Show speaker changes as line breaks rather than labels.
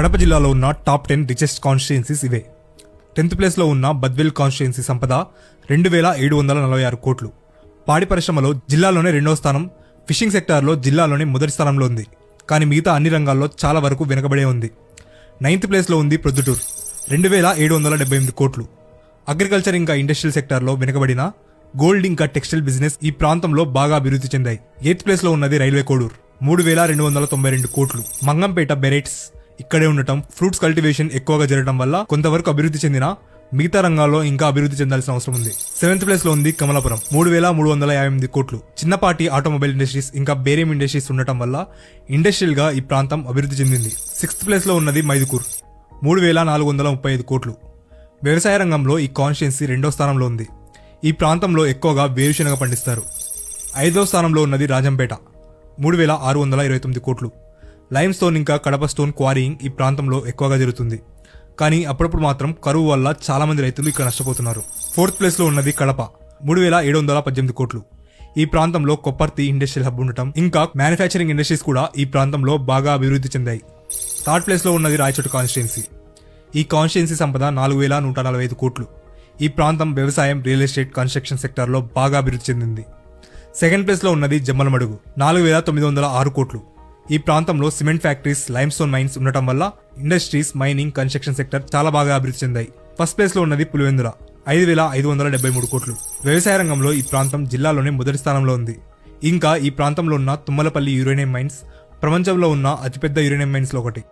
కడప జిల్లాలో ఉన్న top 10 richest constituencies ఇవే. 10th ప్లేస్లో ఉన్న బద్వేల్ కాన్స్టిట్యుయెన్సీ సంపద 2746 కోట్లు. పాడి పరిశ్రమలో జిల్లాలోనే 2వ స్థానం, ఫిషింగ్ సెక్టార్లో జిల్లాలోనే మొదటి స్థానంలో ఉంది. కానీ మిగతా అన్ని రంగాల్లో చాలా వరకు వెనుకబడే ఉంది. 9th ప్లేస్లో ఉంది ప్రొద్దుటూరు 2778 కోట్లు. అగ్రికల్చర్ ఇంకా ఇండస్ట్రియల్ సెక్టార్లో వెనుకబడిన గోల్డ్ ఇంకా టెక్స్టైల్ బిజినెస్ ఈ ప్రాంతంలో బాగా అభివృద్ధి చెందాయి. 8th ప్లేస్లో ఉన్నది రైల్వే కోడూరు 3292 కోట్లు. మంగంపేట బెరైట్స్ ఇక్కడే ఉండటం, ఫ్రూట్స్ కల్టివేషన్ ఎక్కువగా జరగడం వల్ల కొంతవరకు అభివృద్ధి చెందిన మిగతా రంగాల్లో ఇంకా అభివృద్ధి చెందాల్సిన అవసరం ఉంది. 7th ప్లేస్లో ఉంది కమలాపురం 3358 కోట్లు. చిన్నపాటి ఆటోమొబైల్ ఇండస్ట్రీస్ ఇంకా బేరియం ఇండస్ట్రీస్ ఉండటం వల్ల ఇండస్ట్రియల్ గా ఈ ప్రాంతం అభివృద్ధి చెందింది. 6th ప్లేస్లో ఉన్నది మైదుకూర్ 3435 కోట్లు. వ్యవసాయ రంగంలో ఈ కాన్స్టిట్యుయెన్సీ 2వ స్థానంలో ఉంది. ఈ ప్రాంతంలో ఎక్కువగా వేరుశెనగ పండిస్తారు. 5వ స్థానంలో ఉన్నది రాజంపేట 3629 కోట్లు. లైమ్ స్టోన్ ఇంకా కడప స్టోన్ క్వారీయింగ్ ఈ ప్రాంతంలో ఎక్కువగా జరుగుతుంది. కానీ అప్పుడప్పుడు మాత్రం కరువు వల్ల చాలా మంది రైతులు ఇక్కడ నష్టపోతున్నారు. 4th ప్లేస్లో ఉన్నది కడప 3718 కోట్లు. ఈ ప్రాంతంలో కొప్పర్తి ఇండస్ట్రియల్ హబ్ ఉండటం, ఇంకా మ్యానుఫ్యాక్చరింగ్ ఇండస్ట్రీస్ కూడా ఈ ప్రాంతంలో బాగా అభివృద్ధి చెందాయి. 3rd ప్లేస్లో ఉన్నది రాయచోటి కాన్స్టిట్యుయెన్సీ. ఈ కాన్స్టిట్యుయెన్సీ సంపద 4145 కోట్లు. ఈ ప్రాంతం వ్యవసాయం, రియల్ ఎస్టేట్, కన్స్ట్రక్షన్ సెక్టార్లో బాగా అభివృద్ధి చెందింది. 2nd ప్లేస్లో ఉన్నది జమ్మలమడుగు 4906 కోట్లు. ఈ ప్రాంతంలో cement factories, limestone mines ఉండటం వల్ల ఇండస్ట్రీస్, మైనింగ్, కన్స్ట్రక్షన్ సెక్టర్ చాలా బాగా అభివృద్ధి చెందాయి. 1st ప్లేస్లో ఉన్నది పులివెందుల 5573 కోట్లు. వ్యవసాయ రంగంలో ఈ ప్రాంతం జిల్లాలోనే మొదటి స్థానంలో ఉంది. ఇంకా ఈ ప్రాంతంలో ఉన్న తుమ్మలపల్లి యురేనియం మైన్స్ ప్రపంచంలో ఉన్న అతిపెద్ద యురేనియం మైన్స్ లో ఒకటి.